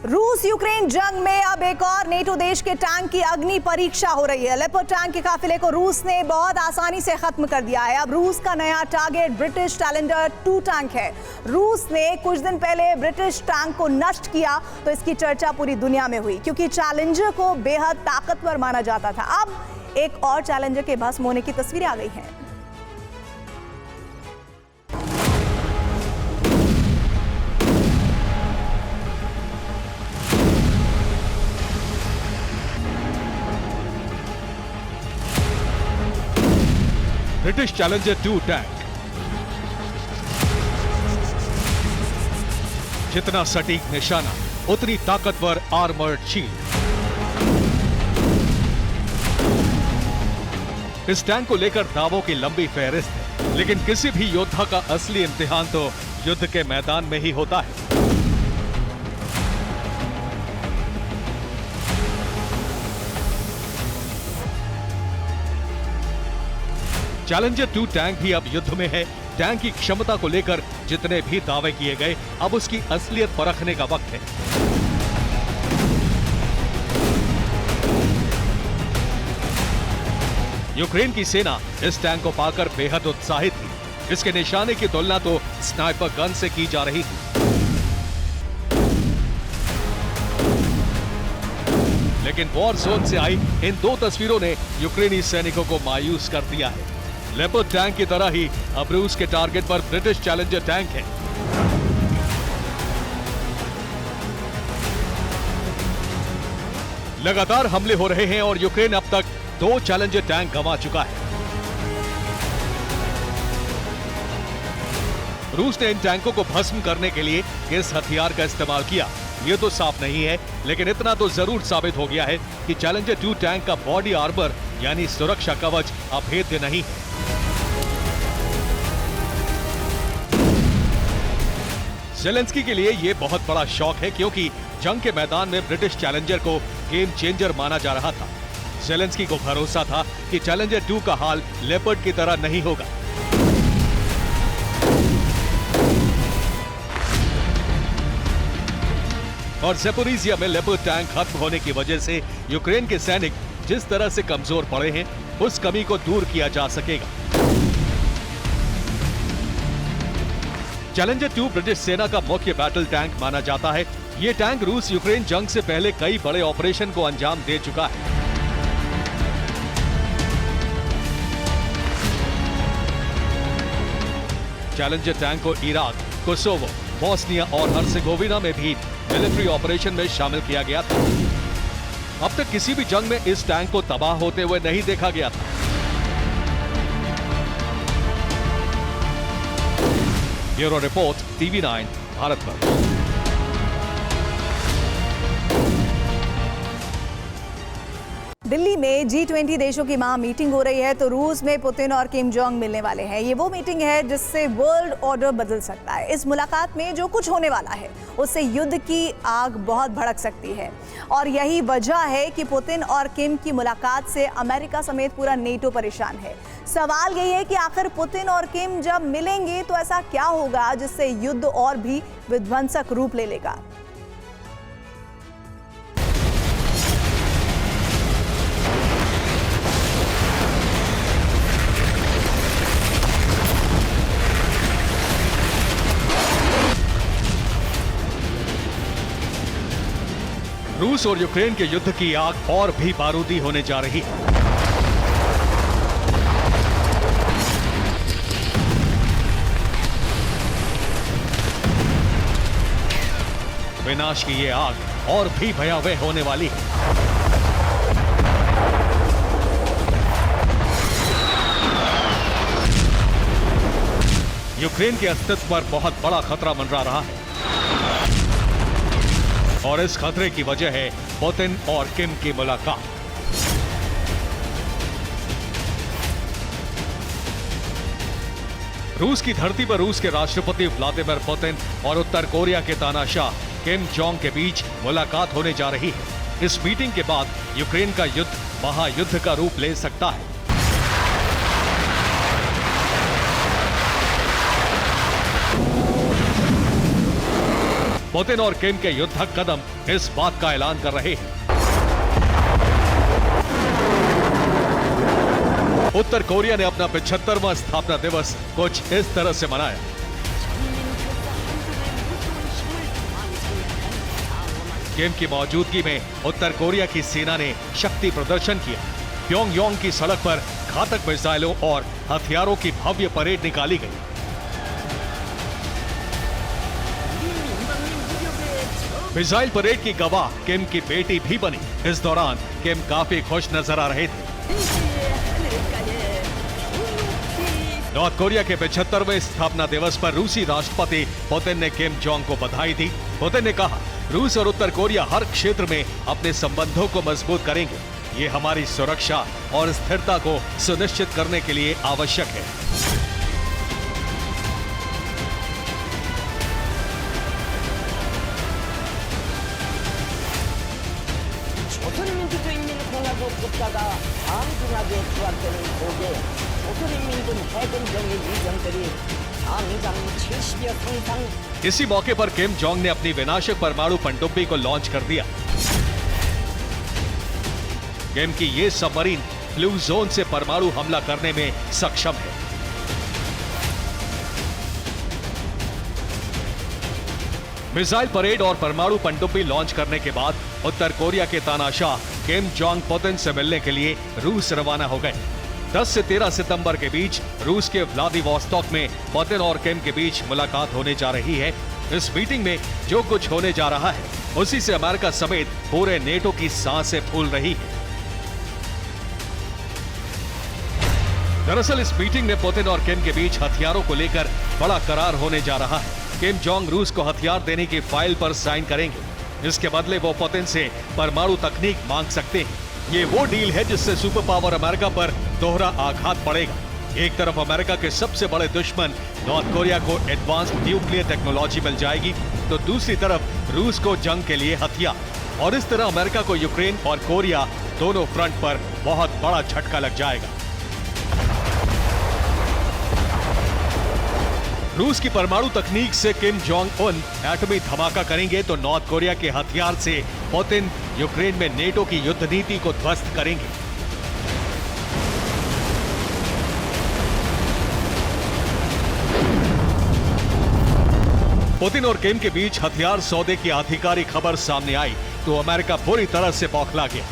रूस यूक्रेन जंग में अब एक और नेटो देश के टैंक की अग्नि परीक्षा हो रही है। लेपर्ड टैंक के काफिले को रूस ने बहुत आसानी से खत्म कर दिया है। अब रूस का नया टारगेट ब्रिटिश चैलेंजर 2 टैंक है। रूस ने कुछ दिन पहले ब्रिटिश टैंक को नष्ट किया तो इसकी चर्चा पूरी दुनिया में हुई, क्योंकि चैलेंजर को बेहद ताकतवर माना जाता था। अब एक और चैलेंजर के भस्म होने की तस्वीरें आ गई हैं। ब्रिटिश चैलेंजर 2 टैंक जितना सटीक निशाना उतनी ताकतवर आर्मर्ड शील्ड। इस टैंक को लेकर दावों की लंबी फहरिस्त है, लेकिन किसी भी योद्धा का असली इम्तिहान तो युद्ध के मैदान में ही होता है। चैलेंजर 2 टैंक भी अब युद्ध में है। टैंक की क्षमता को लेकर जितने भी दावे किए गए, अब उसकी असलियत परखने का वक्त है। यूक्रेन की सेना इस टैंक को पाकर बेहद उत्साहित थी। इसके निशाने की तुलना तो स्नाइपर गन से की जा रही थी, लेकिन वॉर जोन से आई इन 2 तस्वीरों ने यूक्रेनी सैनिकों को मायूस कर दिया है। लेपर्ड टैंक की तरह ही अब रूस के टारगेट पर ब्रिटिश चैलेंजर टैंक है। लगातार हमले हो रहे हैं और यूक्रेन अब तक 2 चैलेंजर टैंक गंवा चुका है। रूस ने इन टैंकों को भस्म करने के लिए किस हथियार का इस्तेमाल किया ये तो साफ नहीं है, लेकिन इतना तो जरूर साबित हो गया है कि चैलेंजर 2 टैंक का बॉडी आर्मर यानी सुरक्षा कवच अभेद्य नहीं है। ज़ेलेंस्की के लिए यह बहुत बड़ा शौक है, क्योंकि जंग के मैदान में ब्रिटिश चैलेंजर को गेम चेंजर माना जा रहा था। ज़ेलेंस्की को भरोसा था कि चैलेंजर 2 का हाल लेपर्ड की तरह नहीं होगा। और ज़ेपोरिजिया में लेपर्ड टैंक खत्म होने की वजह से यूक्रेन के सैनिक जिस तरह से कमजोर पड़े हैं, उस कमी को दूर किया जा सकेगा। चैलेंजर 2 ब्रिटिश सेना का मुख्य बैटल टैंक माना जाता है। ये टैंक रूस यूक्रेन जंग से पहले कई बड़े ऑपरेशन को अंजाम दे चुका है। चैलेंजर टैंक को इराक, कोसोवो, बोस्निया और हर्जेगोविना में भी मिलिट्री ऑपरेशन में शामिल किया गया था। अब तक किसी भी जंग में इस टैंक को तबाह होते हुए नहीं देखा गया था। ब्यूरो रिपोर्ट, TV9 भारत पर। दिल्ली में G20 देशों की महा मीटिंग हो रही है, तो रूस में पुतिन और किम जोंग मिलने वाले हैं। ये वो मीटिंग है जिससे वर्ल्ड ऑर्डर बदल सकता है। इस मुलाकात में जो कुछ होने वाला है उससे युद्ध की आग बहुत भड़क सकती है, और यही वजह है कि पुतिन और किम की मुलाकात से अमेरिका समेत पूरा नेटो परेशान है। सवाल यही है कि आखिर पुतिन और किम जब मिलेंगे तो ऐसा क्या होगा जिससे युद्ध और भी विध्वंसक रूप ले लेगा। रूस और यूक्रेन के युद्ध की आग और भी बारूदी होने जा रही है। विनाश की ये आग और भी भयावह होने वाली है। यूक्रेन के अस्तित्व पर बहुत बड़ा खतरा मंडरा रहा है, और इस खतरे की वजह है पुतिन और किम की मुलाकात। रूस की धरती पर रूस के राष्ट्रपति व्लादिमीर पुतिन और उत्तर कोरिया के तानाशाह किम जोंग के बीच मुलाकात होने जा रही है। इस मीटिंग के बाद यूक्रेन का युद्ध महायुद्ध का रूप ले सकता है। पुतिन और किम के युद्धक कदम इस बात का ऐलान कर रहे हैं। उत्तर कोरिया ने अपना 75वां स्थापना दिवस कुछ इस तरह से मनाया। किम की मौजूदगी में उत्तर कोरिया की सेना ने शक्ति प्रदर्शन किया। प्योंगयांग की सड़क पर घातक मिसाइलों और हथियारों की भव्य परेड निकाली गई। मिसाइल परेड की गवाह किम की बेटी भी बनी। इस दौरान किम काफी खुश नजर आ रहे थे। नॉर्थ कोरिया के 75वें स्थापना दिवस पर रूसी राष्ट्रपति पुतिन ने किम जोंग को बधाई दी। पुतिन ने कहा, रूस और उत्तर कोरिया हर क्षेत्र में अपने संबंधों को मजबूत करेंगे। ये हमारी सुरक्षा और स्थिरता को सुनिश्चित करने के लिए आवश्यक है। 조선민주주의인민공화국 국가가 방중하게 부활되는 고개 조선인민군 해군병의 위병들이 당장 70여 상상। इसी मौके पर किम जोंग ने अपनी विनाशक परमाणु पनडुब्बी को लॉन्च कर दिया। किम की ये सबमरीन ब्लू जोन से परमाणु हमला करने में सक्षम है। मिसाइल परेड और परमाणु पनडुब्बी लॉन्च करने के बाद उत्तर कोरिया के तानाशाह किम जोंग पुतिन से मिलने के लिए रूस रवाना हो गए। 10 से 13 सितंबर के बीच रूस के व्लादिवोस्तोक में पुतिन और किम के बीच मुलाकात होने जा रही है। इस मीटिंग में जो कुछ होने जा रहा है उसी से अमेरिका समेत पूरे नेटो की सांसें फूल रही है। दरअसल इस मीटिंग में पुतिन और किम के बीच हथियारों को लेकर बड़ा करार होने जा रहा है। किम जोंग रूस को हथियार देने की फाइल पर साइन करेंगे। इसके बदले वो पुतिन से परमाणु तकनीक मांग सकते हैं। ये वो डील है जिससे सुपर पावर अमेरिका पर दोहरा आघात पड़ेगा। एक तरफ अमेरिका के सबसे बड़े दुश्मन नॉर्थ कोरिया को एडवांस न्यूक्लियर टेक्नोलॉजी मिल जाएगी, तो दूसरी तरफ रूस को जंग के लिए हथियार, और इस तरह अमेरिका को यूक्रेन और कोरिया दोनों फ्रंट पर बहुत बड़ा झटका लग जाएगा। रूस की परमाणु तकनीक से किम जोंग उन एटमी धमाका करेंगे तो नॉर्थ कोरिया के हथियार से पुतिन यूक्रेन में नेटो की युद्ध नीति को ध्वस्त करेंगे। पुतिन और किम के बीच हथियार सौदे की आधिकारिक खबर सामने आई तो अमेरिका पूरी तरह से बौखला गया।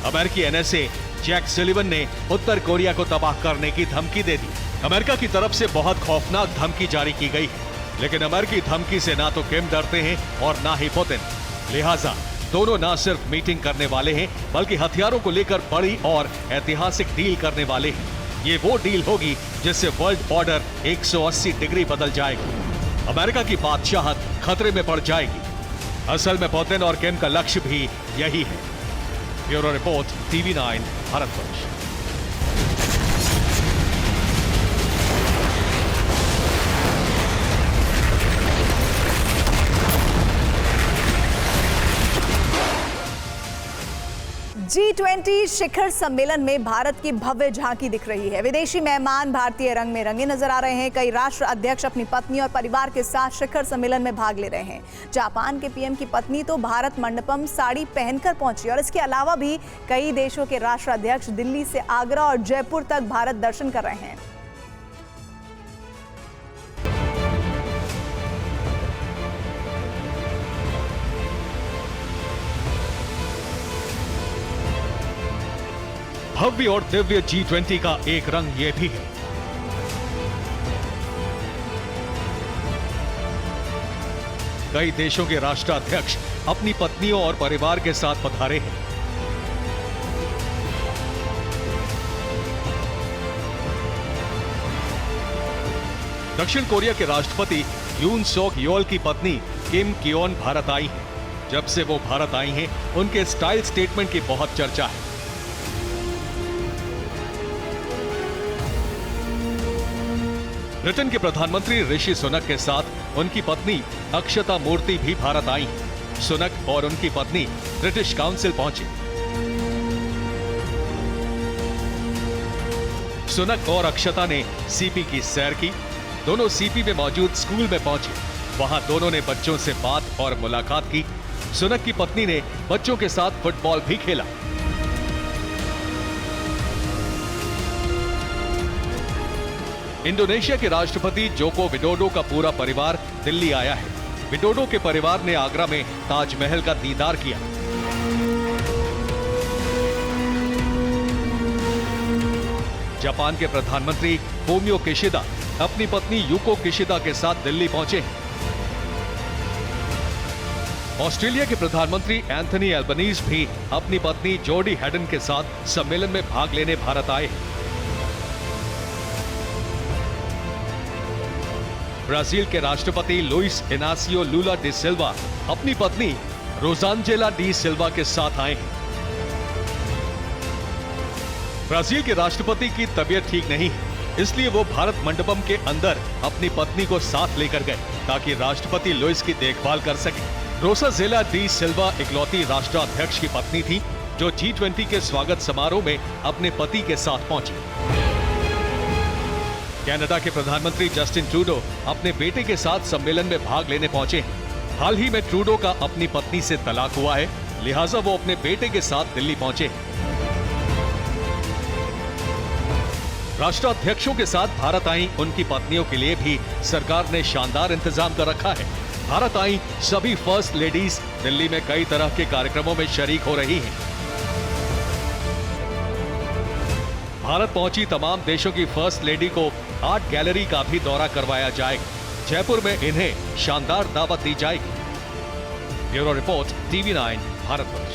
अमेरिकी एनएसए जैक सुलिवन ने उत्तर कोरिया को तबाह करने की धमकी दे दी। अमेरिका की तरफ से बहुत खौफनाक धमकी जारी की गई। लेकिन अमेरिकी धमकी से ना तो किम डरते हैं और ना ही पुतिन। लिहाजा दोनों ना सिर्फ मीटिंग करने वाले हैं बल्कि हथियारों को लेकर बड़ी और ऐतिहासिक डील करने वाले हैं। ये वो डील होगी जिससे वर्ल्ड ऑर्डर 180 डिग्री बदल जाएगी। अमेरिका की बादशाहत खतरे में पड़ जाएगी। असल में पुतिन और किम का लक्ष्य भी यही है। Bureau report, TV9 Bharatvarsh. G20 शिखर सम्मेलन में भारत की भव्य झांकी दिख रही है। विदेशी मेहमान भारतीय रंग में रंगे नजर आ रहे हैं। कई राष्ट्र अध्यक्ष अपनी पत्नी और परिवार के साथ शिखर सम्मेलन में भाग ले रहे हैं। जापान के पीएम की पत्नी तो भारत मंडपम साड़ी पहनकर पहुंची और इसके अलावा भी कई देशों के राष्ट्र अध्यक्ष दिल्ली से आगरा और जयपुर तक भारत दर्शन कर रहे हैं। भव्य और दिव्य G20 का एक रंग ये भी है। कई देशों के राष्ट्राध्यक्ष अपनी पत्नियों और परिवार के साथ पधारे हैं। दक्षिण कोरिया के राष्ट्रपति यून सोक योल की पत्नी किम कियोन भारत आई हैं। जब से वो भारत आई हैं, उनके स्टाइल स्टेटमेंट की बहुत चर्चा है। ब्रिटेन के प्रधानमंत्री ऋषि सुनक के साथ उनकी पत्नी अक्षता मूर्ति भी भारत आई। सुनक और उनकी पत्नी ब्रिटिश काउंसिल पहुंचे। सुनक और अक्षता ने सीपी की सैर की। दोनों सीपी में मौजूद स्कूल में पहुंचे। वहां दोनों ने बच्चों से बात और मुलाकात की। सुनक की पत्नी ने बच्चों के साथ फुटबॉल भी खेला। इंडोनेशिया के राष्ट्रपति जोको विडोडो का पूरा परिवार दिल्ली आया है। विडोडो के परिवार ने आगरा में ताजमहल का दीदार किया। जापान के प्रधानमंत्री फूमियो किशिदा अपनी पत्नी यूको किशिदा के साथ दिल्ली पहुंचे हैं। ऑस्ट्रेलिया के प्रधानमंत्री एंथनी एल्बनीज भी अपनी पत्नी जोडी हैडन के साथ सम्मेलन में भाग लेने भारत आए हैं। ब्राजील के राष्ट्रपति लुइस इनासियो लुला डी सिल्वा अपनी पत्नी रोजांजेला डी सिल्वा के साथ आए हैं। ब्राजील के राष्ट्रपति की तबीयत ठीक नहीं है, इसलिए वो भारत मंडपम के अंदर अपनी पत्नी को साथ लेकर गए ताकि राष्ट्रपति लुइस की देखभाल कर सके। रोसाजेला डी सिल्वा इकलौती राष्ट्राध्यक्ष की पत्नी थी जो G20 के स्वागत समारोह में अपने पति के साथ पहुंची। कनाडा के प्रधानमंत्री जस्टिन ट्रूडो अपने बेटे के साथ सम्मेलन में भाग लेने पहुंचे हैं। हाल ही में ट्रूडो का अपनी पत्नी से तलाक हुआ है, लिहाजा वो अपने बेटे के साथ दिल्ली पहुंचे हैं। राष्ट्राध्यक्षों के साथ भारत आई उनकी पत्नियों के लिए भी सरकार ने शानदार इंतजाम कर रखा है। भारत आई सभी फर्स्ट लेडीज दिल्ली में कई तरह के कार्यक्रमों में शरीक हो रही हैं। भारत पहुंची तमाम देशों की फर्स्ट लेडी को आर्ट गैलरी का भी दौरा करवाया जाएगा। जयपुर में इन्हें शानदार दावत दी जाएगी। Bureau report, TV9 Bharatvarsh.